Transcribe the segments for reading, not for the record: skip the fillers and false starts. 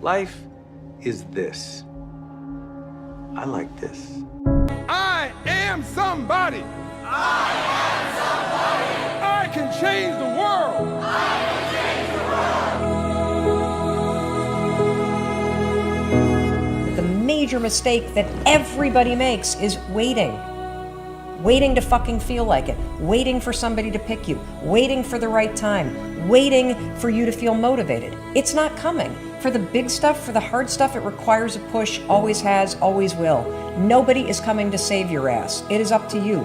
Life is this. I like this. I am somebody. I am somebody. I can change the world. I can change the world. The major mistake that everybody makes is waiting. Waiting to fucking feel like it. Waiting for somebody to pick you. Waiting for the right time. Waiting for you to feel motivated. It's not coming. For the big stuff, for the hard stuff, it requires a push, always has, always will. Nobody is coming to save your ass. It is up to you.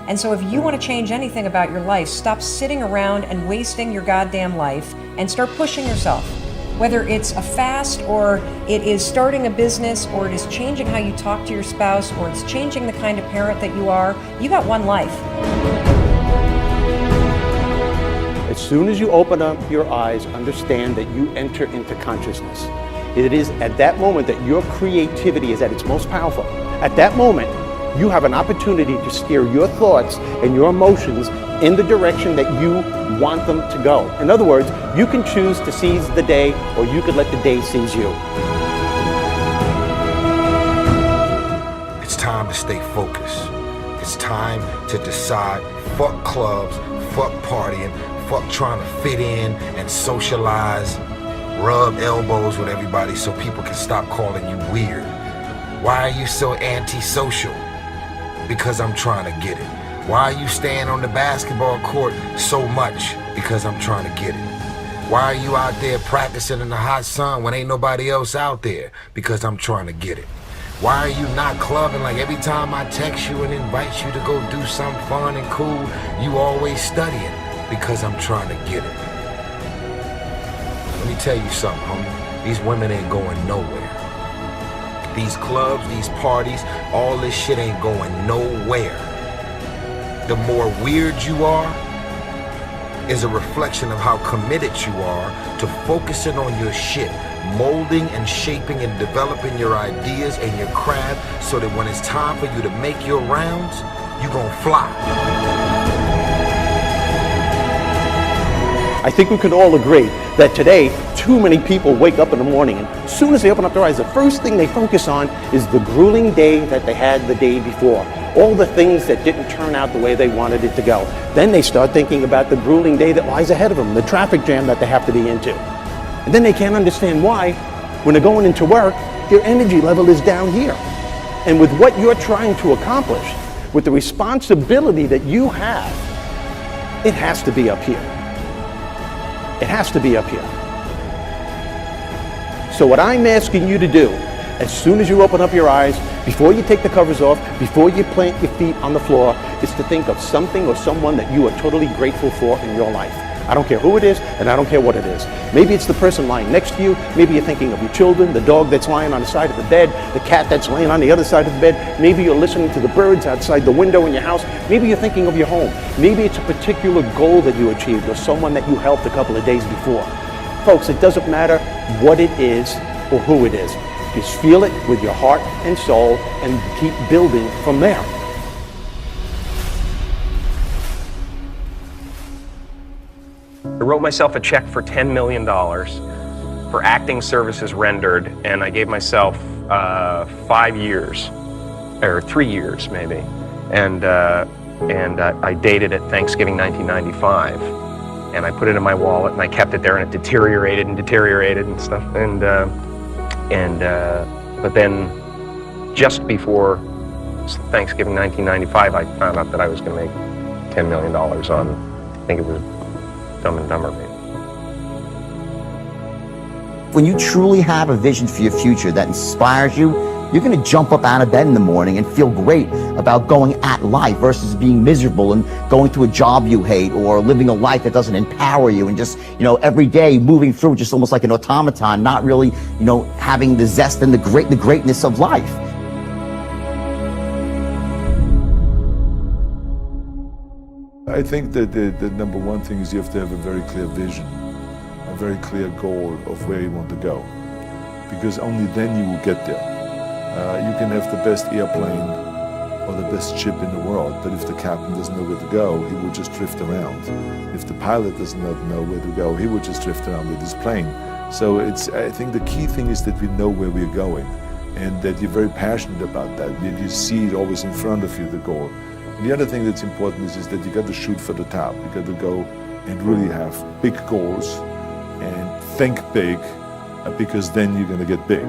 And so if you want to change anything about your life, stop sitting around and wasting your goddamn life and start pushing yourself. Whether it's a fast, or it is starting a business, or it is changing how you talk to your spouse, or it's changing the kind of parent that you are, you got one life. As soon as you open up your eyes, understand that you enter into consciousness. It is at that moment that your creativity is at its most powerful. At that moment, you have an opportunity to steer your thoughts and your emotions in the direction that you want them to go. In other words, you can choose to seize the day, or you could let the day seize you. It's time to stay focused. It's time to decide, fuck clubs, fuck partying, fuck trying to fit in and socialize, rub elbows with everybody so people can stop calling you weird. Why are you so antisocial? Because I'm trying to get it. Why are you staying on the basketball court so much? Because I'm trying to get it. Why are you out there practicing in the hot sun when ain't nobody else out there? Because I'm trying to get it. Why are you not clubbing like every time I text you and invite you to go do something fun and cool, you always studying? Because I'm trying to get it. Let me tell you something, homie. These women ain't going nowhere. These clubs, these parties, all this shit ain't going nowhere. The more weird you are is a reflection of how committed you are to focusing on your shit, molding and shaping and developing your ideas and your craft so that when it's time for you to make your rounds, you gon' fly. I think we can all agree that today, too many people wake up in the morning, and as soon as they open up their eyes, the first thing they focus on is the grueling day that they had the day before. All the things that didn't turn out the way they wanted it to go. Then they start thinking about the grueling day that lies ahead of them, the traffic jam that they have to be into. And then they can't understand why, when they're going into work, their energy level is down here. And with what you're trying to accomplish, with the responsibility that you have, it has to be up here. It has to be up here. So what I'm asking you to do, as soon as you open up your eyes, before you take the covers off, before you plant your feet on the floor, is to think of something or someone that you are totally grateful for in your life. I don't care who it is, and I don't care what it is. Maybe it's the person lying next to you. Maybe you're thinking of your children, the dog that's lying on the side of the bed, the cat that's laying on the other side of the bed. Maybe you're listening to the birds outside the window in your house. Maybe you're thinking of your home. Maybe it's a particular goal that you achieved or someone that you helped a couple of days before. Folks, it doesn't matter what it is or who it is. Just feel it with your heart and soul and keep building from there. I wrote myself a check for $10 million for acting services rendered, and I gave myself 5 years, or 3 years maybe, and I dated it Thanksgiving 1995, and I put it in my wallet, and I kept it there, and it deteriorated and stuff, but then just before Thanksgiving 1995, I found out that I was going to make $10 million on, I think it was Dumb and Dumber, maybe. When you truly have a vision for your future that inspires you, you're going to jump up out of bed in the morning and feel great about going at life versus being miserable and going to a job you hate or living a life that doesn't empower you and just, every day moving through just almost like an automaton, not really, having the zest and the greatness of life. I think that the number one thing is you have to have a very clear vision, a very clear goal of where you want to go, because only then you will get there. You can have the best airplane or the best ship in the world, but if the captain doesn't know where to go, he will just drift around. If the pilot does not know where to go, he will just drift around with his plane. So I think the key thing is that we know where we're going and that you're very passionate about that. That you see it always in front of you, the goal. And the other thing that's important is that you got to shoot for the top. You got to go and really have big goals and think big, because then you're going to get big.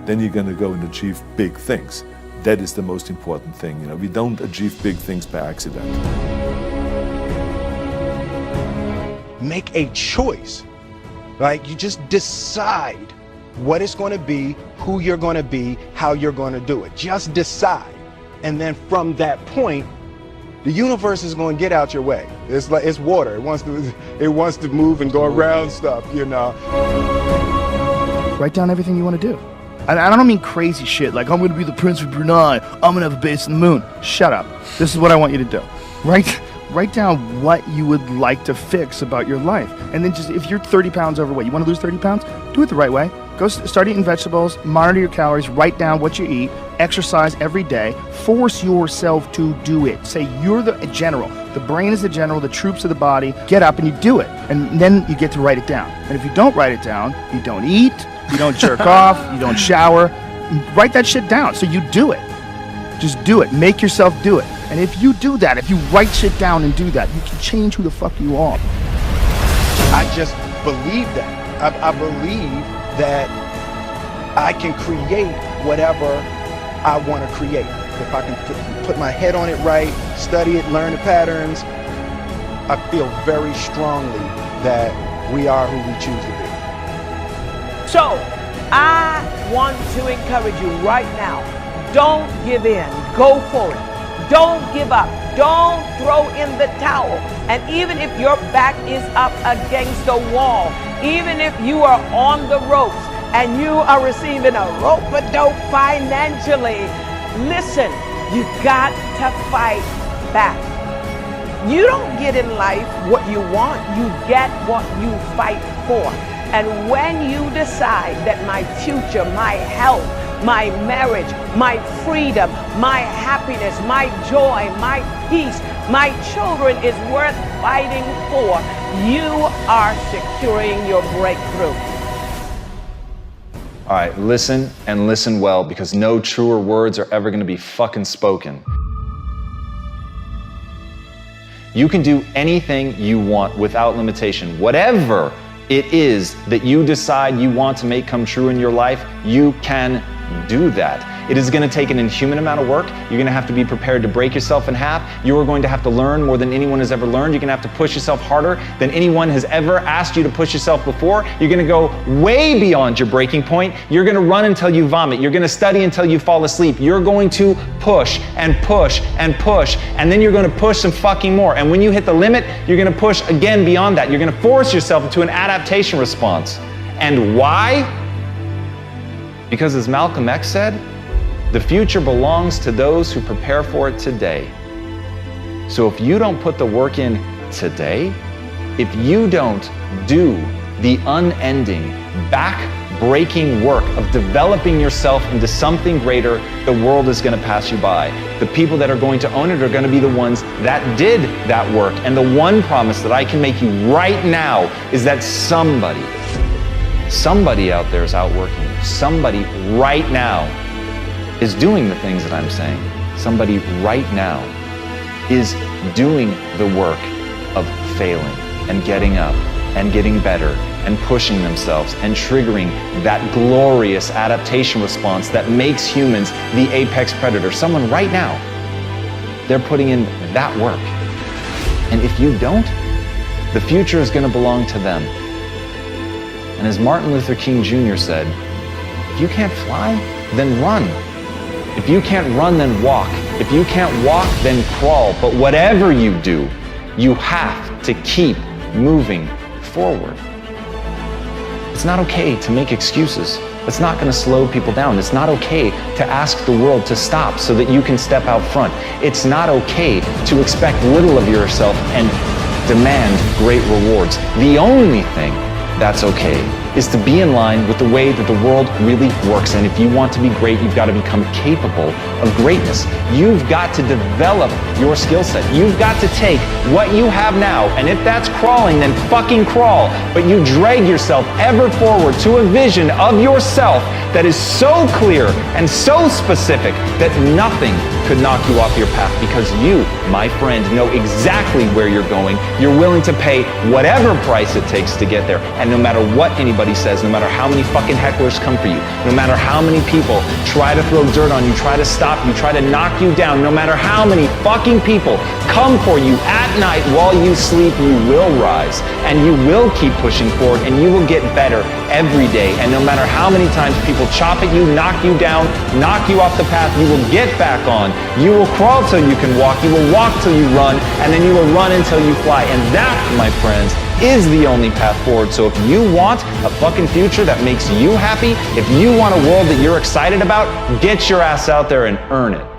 Then you're going to go and achieve big things. That is the most important thing. You know, we don't achieve big things by accident. Make a choice. Like, you just decide what it's going to be, who you're going to be, how you're going to do it. Just decide. And then from that point, the universe is going to get out your way. It's like, it's water. It wants to move and go around stuff, you know. Write down everything you want to do. And I don't mean crazy shit like, I'm going to be the Prince of Brunei, I'm going to have a base on the moon. Shut up. This is what I want you to do. Write down what you would like to fix about your life. And then just, if you're 30 pounds overweight, you want to lose 30 pounds? Do it the right way. Go start eating vegetables, monitor your calories, write down what you eat, exercise every day, force yourself to do it. Say you're the general. The brain is the general, the troops of the body. Get up and you do it. And then you get to write it down. And if you don't write it down, you don't eat, you don't jerk off, you don't shower. Write that shit down so you do it. Just do it. Make yourself do it. And if you do that, if you write shit down and do that, you can change who the fuck you are. I just believe that. I believe that I can create whatever I want to create. If I can put my head on it right, study it, learn the patterns, I feel very strongly that we are who we choose to be. So, I want to encourage you right now, don't give in, go for it. Don't give up. Don't throw in the towel. And even if your back is up against the wall, even if you are on the ropes and you are receiving a rope-a-dope financially, listen, you got to fight back. You don't get in life what you want, you get what you fight for. And when you decide that my future, my health, my marriage, my freedom, my happiness, my joy, my peace, my children is worth fighting for, you are securing your breakthrough. All right, listen and listen well, because no truer words are ever going to be fucking spoken. You can do anything you want without limitation. Whatever it is that you decide you want to make come true in your life, you can do that. It is going to take an inhuman amount of work. You're going to have to be prepared to break yourself in half. You are going to have to learn more than anyone has ever learned. You're going to have to push yourself harder than anyone has ever asked you to push yourself before. You're going to go way beyond your breaking point. You're going to run until you vomit. You're going to study until you fall asleep. You're going to push and push and push, and then you're going to push some fucking more. And when you hit the limit, you're going to push again beyond that. You're going to force yourself into an adaptation response. And why? Because as Malcolm X said, the future belongs to those who prepare for it today. So if you don't put the work in today, if you don't do the unending, back-breaking work of developing yourself into something greater, the world is going to pass you by. The people that are going to own it are going to be the ones that did that work. And the one promise that I can make you right now is that somebody out there is outworking you. Somebody right now is doing the things that I'm saying. Somebody right now is doing the work of failing and getting up and getting better and pushing themselves and triggering that glorious adaptation response that makes humans the apex predator. Someone right now, they're putting in that work. And if you don't, the future is going to belong to them. And as Martin Luther King Jr. said, if you can't fly, then run. If you can't run, then walk. If you can't walk, then crawl. But whatever you do, you have to keep moving forward. It's not okay to make excuses. It's not going to slow people down. It's not okay to ask the world to stop so that you can step out front. It's not okay to expect little of yourself and demand great rewards. The only thing that's okay is to be in line with the way that the world really works. And if you want to be great, you've got to become capable of greatness. You've got to develop your skill set. You've got to take what you have now, and if that's crawling, then fucking crawl. But you drag yourself ever forward to a vision of yourself that is so clear and so specific that nothing could knock you off your path, because you, my friend, know exactly where you're going. You're willing to pay whatever price it takes to get there. And no matter what anybody says, no matter how many fucking hecklers come for you, no matter how many people try to throw dirt on you, try to stop you, try to knock you down, no matter how many fucking people come for you at night while you sleep, you will rise and you will keep pushing forward and you will get better every day. And no matter how many times people chop at you, knock you down, knock you off the path, you will get back on. You will crawl till you can walk, you will walk till you run, and then you will run until you fly. And that, my friends, is the only path forward. So if you want a fucking future that makes you happy, if you want a world that you're excited about, get your ass out there and earn it.